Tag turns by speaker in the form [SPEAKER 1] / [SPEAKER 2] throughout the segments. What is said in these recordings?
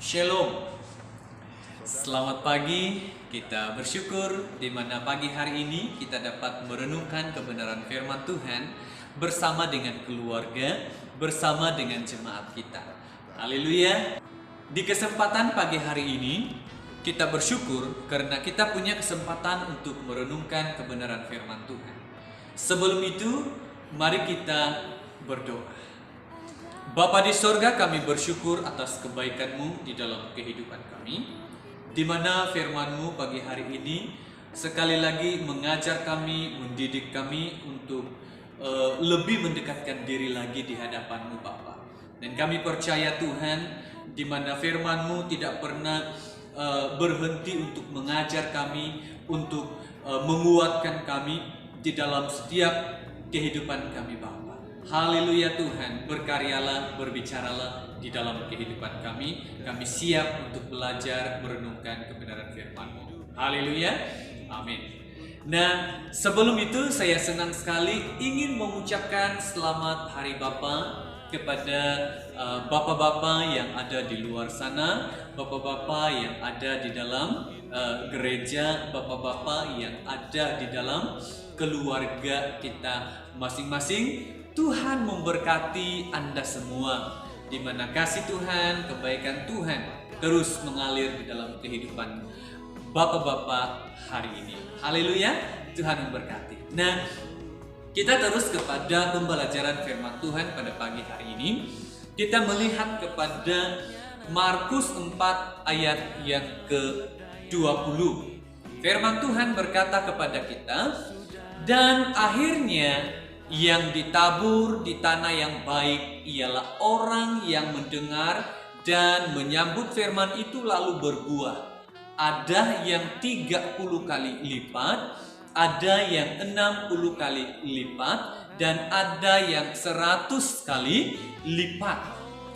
[SPEAKER 1] Shalom. Selamat pagi. Kita bersyukur di mana pagi hari ini kita dapat merenungkan kebenaran firman Tuhan bersama dengan keluarga, bersama dengan jemaat kita. Haleluya. Di kesempatan pagi hari ini kita bersyukur karena kita punya kesempatan untuk merenungkan kebenaran firman Tuhan. Sebelum itu, mari kita berdoa. Bapa di sorga, kami bersyukur atas kebaikan-Mu di dalam kehidupan kami, di mana firman-Mu pagi hari ini sekali lagi mengajar kami, mendidik kami untuk lebih mendekatkan diri lagi di hadapan-Mu Bapa. Dan kami percaya Tuhan, di mana firman-Mu tidak pernah berhenti untuk mengajar kami, untuk menguatkan kami di dalam setiap kehidupan kami Bapa. Haleluya Tuhan, berkaryalah, berbicaralah di dalam kehidupan kami. Kami siap untuk belajar merenungkan kebenaran firman-Mu. Haleluya, amin. Nah, sebelum itu saya senang sekali ingin mengucapkan selamat Hari Bapa kepada bapak-bapak yang ada di luar sana, bapak-bapak yang ada di dalam gereja, bapak-bapak yang ada di dalam keluarga kita masing-masing. Tuhan memberkati Anda semua, di mana kasih Tuhan, kebaikan Tuhan terus mengalir di dalam kehidupan bapak-bapak hari ini. Haleluya, Tuhan memberkati. Nah, kita terus kepada pembelajaran firman Tuhan pada pagi hari ini. Kita melihat kepada Markus 4 ayat yang ke-20. Firman Tuhan berkata kepada kita, dan akhirnya yang ditabur di tanah yang baik ialah orang yang mendengar dan menyambut firman itu lalu berbuah. Ada yang 30 kali lipat, ada yang 60 kali lipat, dan ada yang 100 kali lipat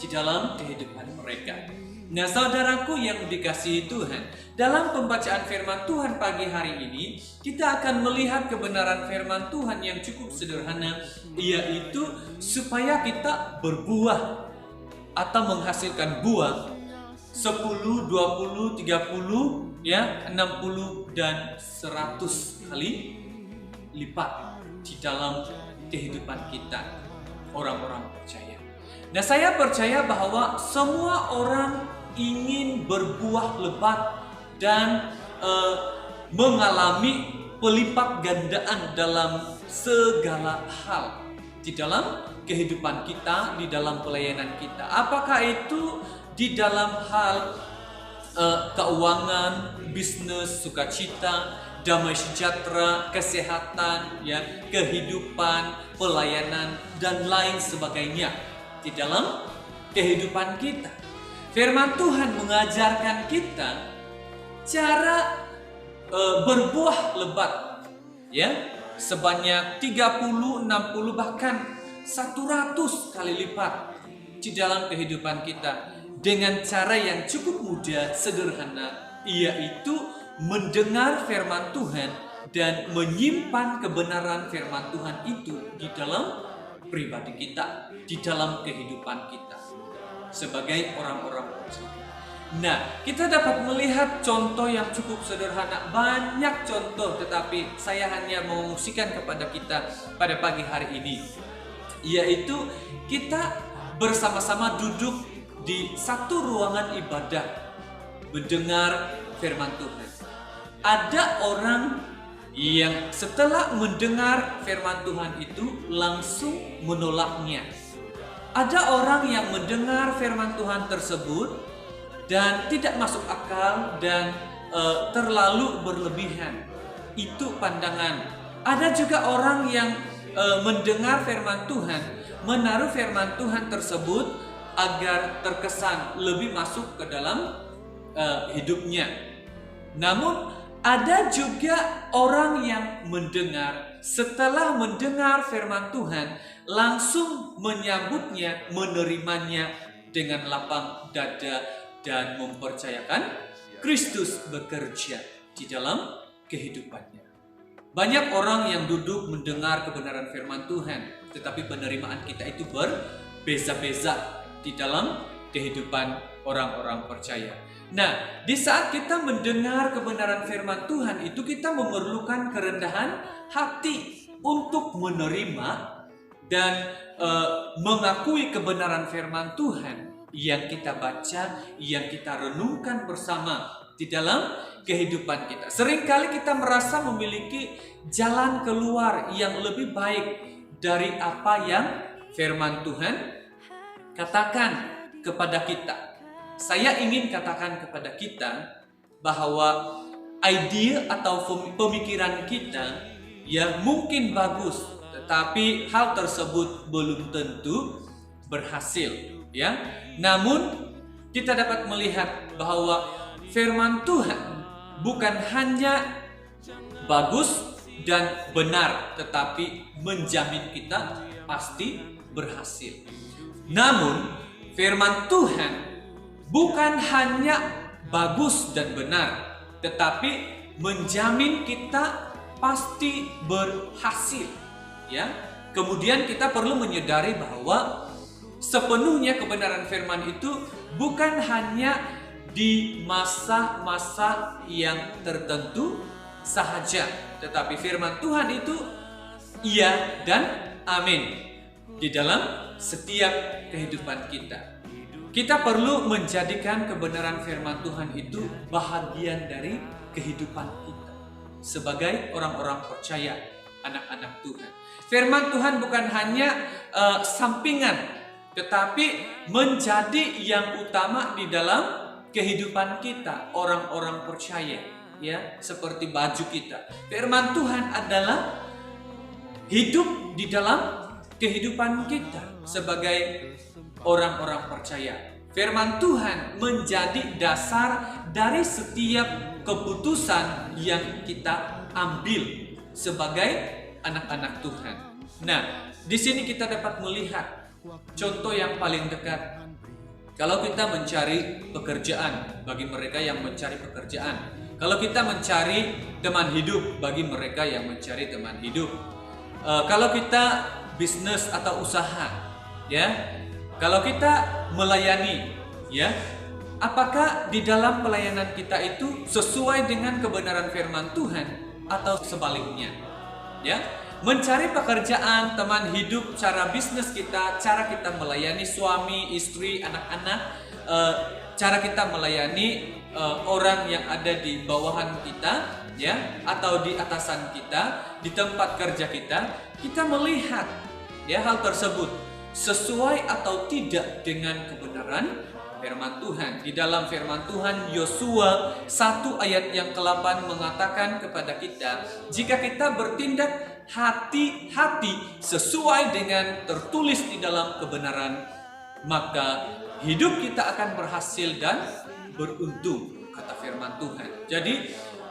[SPEAKER 1] di dalam kehidupan mereka. Nah, saudaraku yang dikasihi Tuhan, dalam pembacaan firman Tuhan pagi hari ini, kita akan melihat kebenaran firman Tuhan yang cukup sederhana, yaitu supaya kita berbuah atau menghasilkan buah 10, 20, 30, 60 dan 100 kali lipat di dalam kehidupan kita, orang-orang percaya. Nah, saya percaya bahwa semua orang ingin berbuah lebat dan mengalami pelipat gandaan dalam segala hal di dalam kehidupan kita, di dalam pelayanan kita. Apakah itu di dalam hal keuangan, bisnis, sukacita, damai sejahtera, kesehatan, kehidupan, pelayanan, dan lain sebagainya di dalam kehidupan kita. Firman Tuhan mengajarkan kita cara berbuah lebat, sebanyak 30, 60 bahkan 100 kali lipat di dalam kehidupan kita dengan cara yang cukup mudah, sederhana, yaitu mendengar firman Tuhan dan menyimpan kebenaran firman Tuhan itu di dalam pribadi kita, di dalam kehidupan kita sebagai orang-orang percaya. Nah, kita dapat melihat contoh yang cukup sederhana, banyak contoh, tetapi saya hanya mengungsikan kepada kita pada pagi hari ini, yaitu kita bersama-sama duduk di satu ruangan ibadah mendengar firman Tuhan. Ada orang yang setelah mendengar firman Tuhan itu langsung menolaknya. Ada orang yang mendengar firman Tuhan tersebut dan tidak masuk akal dan terlalu berlebihan. Itu pandangan. Ada juga orang yang mendengar firman Tuhan, menaruh firman Tuhan tersebut agar terkesan lebih masuk ke dalam hidupnya. Namun ada juga orang yang mendengar, setelah mendengar firman Tuhan langsung menyambutnya, menerimanya dengan lapang dada dan mempercayakan Kristus bekerja di dalam kehidupannya. Banyak orang yang duduk mendengar kebenaran firman Tuhan, tetapi penerimaan kita itu berbeza-beza di dalam kehidupan orang-orang percaya. Nah, di saat kita mendengar kebenaran firman Tuhan itu, kita memerlukan kerendahan hati untuk menerima dan mengakui kebenaran firman Tuhan yang kita baca, yang kita renungkan bersama di dalam kehidupan kita. Seringkali kita merasa memiliki jalan keluar yang lebih baik dari apa yang firman Tuhan katakan kepada kita. Saya ingin katakan kepada kita bahwa ide atau pemikiran kita ya mungkin bagus, tetapi hal tersebut belum tentu berhasil, ya. Namun kita dapat melihat bahwa firman Tuhan bukan hanya bagus dan benar, tetapi menjamin kita pasti berhasil. Namun firman Tuhan bukan hanya bagus dan benar, tetapi menjamin kita pasti berhasil, ya. Kemudian kita perlu menyadari bahwa sepenuhnya kebenaran firman itu bukan hanya di masa-masa yang tertentu saja, tetapi firman Tuhan itu iya dan amin di dalam setiap kehidupan kita. Kita perlu menjadikan kebenaran firman Tuhan itu bahagian dari kehidupan kita sebagai orang-orang percaya, anak-anak Tuhan. Firman Tuhan bukan hanya sampingan, tetapi menjadi yang utama di dalam kehidupan kita, orang-orang percaya, ya, seperti baju kita. Firman Tuhan adalah hidup di dalam kehidupan kita sebagai orang-orang percaya. Firman Tuhan menjadi dasar dari setiap keputusan yang kita ambil sebagai anak-anak Tuhan. Nah, di sini kita dapat melihat contoh yang paling dekat. Kalau kita mencari pekerjaan, bagi mereka yang mencari pekerjaan. Kalau kita mencari teman hidup, bagi mereka yang mencari teman hidup. Kalau kita bisnis atau usaha, ya. Kalau kita melayani, ya, apakah di dalam pelayanan kita itu sesuai dengan kebenaran firman Tuhan atau sebaliknya? Ya, mencari pekerjaan, teman hidup, cara bisnis kita, cara kita melayani suami, istri, anak-anak, cara kita melayani orang yang ada di bawahan kita, ya, atau di atasan kita, di tempat kerja kita melihat, ya, hal tersebut sesuai atau tidak dengan kebenaran firman Tuhan. Di dalam firman Tuhan, Yosua 1 ayat yang ke-8 mengatakan kepada kita, jika kita bertindak hati-hati sesuai dengan tertulis di dalam kebenaran, maka hidup kita akan berhasil dan beruntung, kata firman Tuhan. Jadi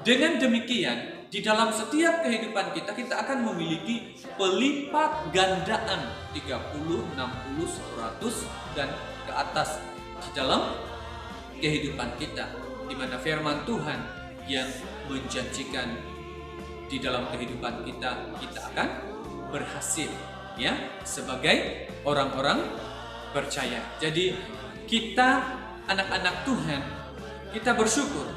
[SPEAKER 1] dengan demikian, di dalam setiap kehidupan kita akan memiliki pelipat gandaan 30, 60, 100 dan ke atas di dalam kehidupan kita, di mana firman Tuhan yang menjanjikan di dalam kehidupan kita akan berhasil, ya, sebagai orang-orang percaya. Jadi kita anak-anak Tuhan, kita bersyukur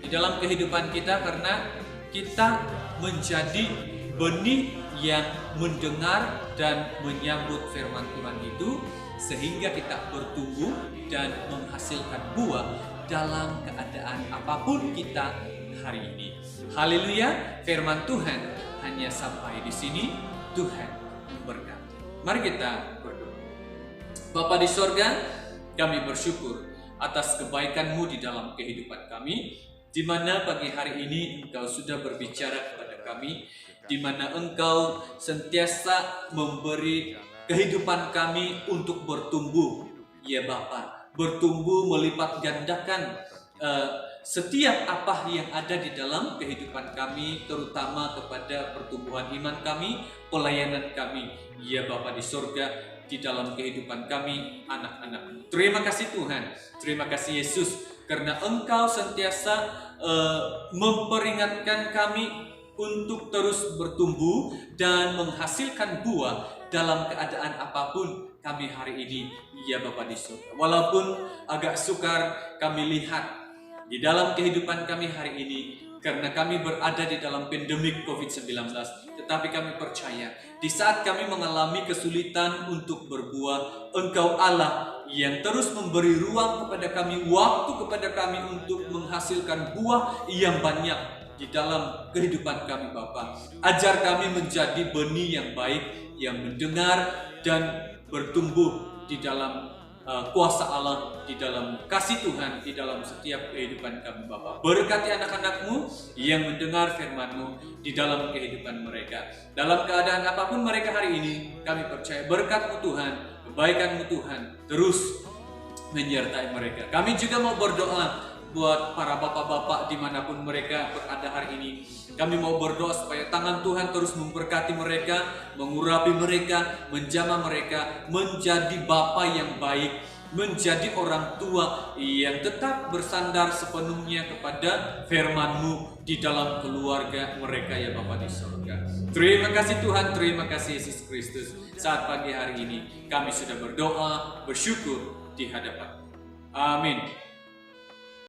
[SPEAKER 1] di dalam kehidupan kita karena kita menjadi benih yang mendengar dan menyambut firman Tuhan itu, sehingga kita bertumbuh dan menghasilkan buah dalam keadaan apapun kita hari ini. Haleluya, firman Tuhan hanya sampai di sini. Tuhan memberkati. Mari kita berdoa. Bapa di sorga, kami bersyukur atas kebaikan-Mu di dalam kehidupan kami, di mana pagi hari ini Engkau sudah berbicara kepada kami, di mana Engkau sentiasa memberi kehidupan kami untuk bertumbuh, ya Bapa, bertumbuh melipat gandakan setiap apa yang ada di dalam kehidupan kami, terutama kepada pertumbuhan iman kami, pelayanan kami, ya Bapa di sorga, di dalam kehidupan kami, anak-anak. Terima kasih Tuhan, terima kasih Yesus, karena Engkau sentiasa memperingatkan kami untuk terus bertumbuh dan menghasilkan buah dalam keadaan apapun, kami hari ini, ya Bapa di surga. Walaupun agak sukar kami lihat di dalam kehidupan kami hari ini, karena kami berada di dalam pandemik COVID-19, tetapi kami percaya di saat kami mengalami kesulitan untuk berbuah, Engkau Allah yang terus memberi ruang kepada kami, waktu kepada kami untuk menghasilkan buah yang banyak di dalam kehidupan kami Bapa. Ajar kami menjadi benih yang baik, yang mendengar dan bertumbuh di dalam kuasa Allah, di dalam kasih Tuhan, di dalam setiap kehidupan kami Bapa. Berkati anak-anak-Mu yang mendengar firman-Mu di dalam kehidupan mereka. Dalam keadaan apapun mereka hari ini, kami percaya berkat-Mu Tuhan, kebaikan-Mu Tuhan terus menyertai mereka. Kami juga mau berdoa buat para bapak-bapak dimanapun mereka berada hari ini. Kami mau berdoa supaya tangan Tuhan terus memberkati mereka, mengurapi mereka, menjamah mereka, menjadi bapa yang baik, menjadi orang tua yang tetap bersandar sepenuhnya kepada firman-Mu di dalam keluarga mereka, ya Bapa di surga. Terima kasih Tuhan, terima kasih Yesus Kristus. Saat pagi hari ini kami sudah berdoa, bersyukur di hadapan. Amin.